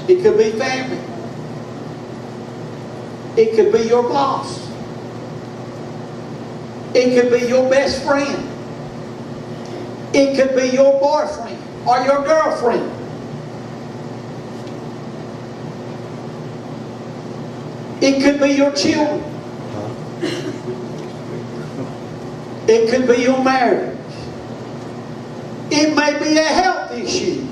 It could be family. It could be your boss. It could be your best friend. It could be your boyfriend or your girlfriend. It could be your children. It could be your marriage. It may be a health issue.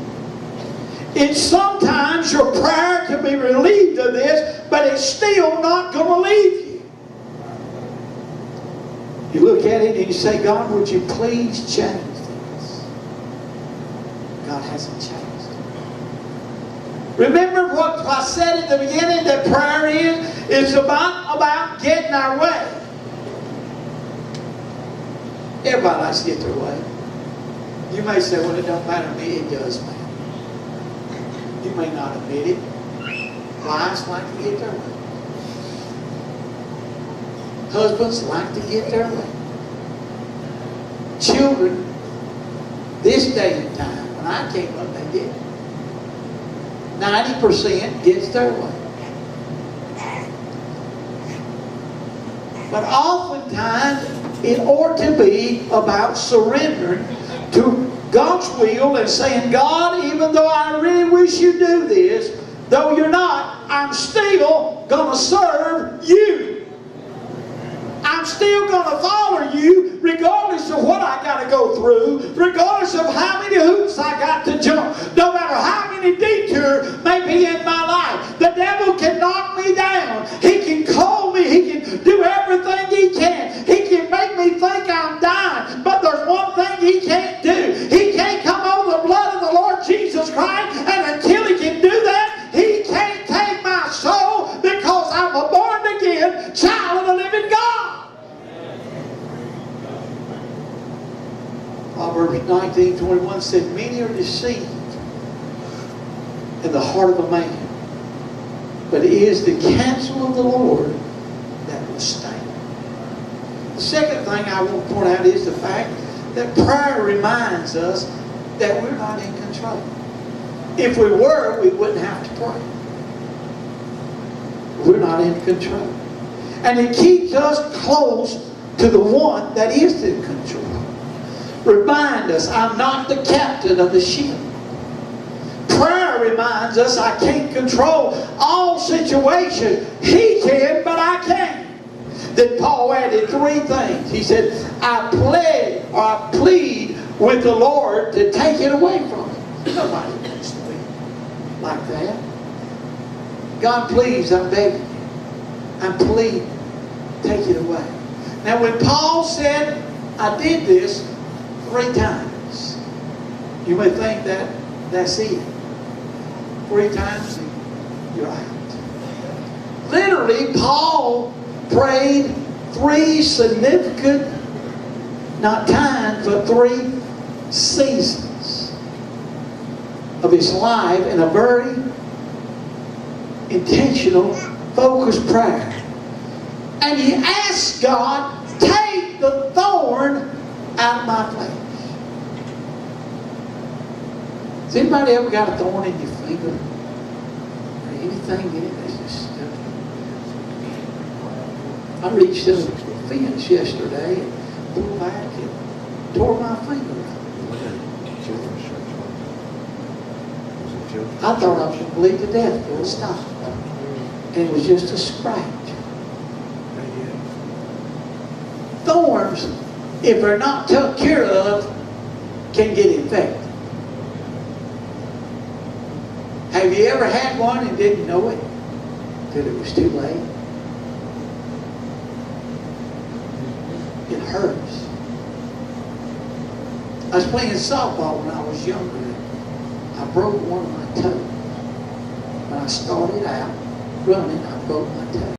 It's sometimes your prayer can be relieved of this, but it's still not going to leave you. You look at it and you say, God, would you please change this? God hasn't changed it. Remember what I said at the beginning, that prayer is about getting our way. Everybody likes to get their way. You may say, well, it don't matter to me. It does matter. You may not admit it. Wives like to get their way. Husbands like to get their way. Children, this day and time, when I came up, they did. 90% gets their way. But oftentimes, it ought to be about surrendering to God's will and saying, God, even though I really wish you do this, though you're not, I'm still going to serve you. I'm still going to follow you regardless of what I got to go through, regardless of how many hoops I got to jump, no matter how many detours may be in my life. The devil can knock me down. He can call me. He can do everything he can. He can make me think I'm dying. But there's one thing he can't do. He can't come over the blood of the Lord Jesus Christ, and until he can do that, he can't take my soul, because I'm a born again child of the living God. Proverbs 19:21 said, many are deceived in the heart of a man, but it is the counsel of the Lord that will stand. The second thing I want to point out is the fact that prayer reminds us that we're not in control. If we were, we wouldn't have to pray. We're not in control. And it keeps us close to the one that is in control. Remind us, I'm not the captain of the ship. Prayer reminds us I can't control all situations. He can, but I can't. Then Paul added 3 things. He said, I plead with the Lord to take it away from me. Nobody wants to be like that. God, please, I'm begging you. I'm pleading. Take it away. Now, when Paul said, I did this 3 times, you may think that that's it. 3 times, you're out. Literally, Paul prayed 3 significant, not times, but 3 seasons of his life in a very intentional, focused prayer. And he asked God, take the thorn out of my flesh. Has anybody ever got a thorn in your finger? Or anything in it that's just stuck? I reached a fence yesterday and pulled back and tore my finger out. I thought I was going to bleed to death before it stopped. And it was just a scratch. Thorns, if they're not taken care of, can get infected. Have you ever had one and didn't know it till it was too late? It hurts. I was playing softball when I was younger. I broke one of my toes. When I started out running, I broke my toe.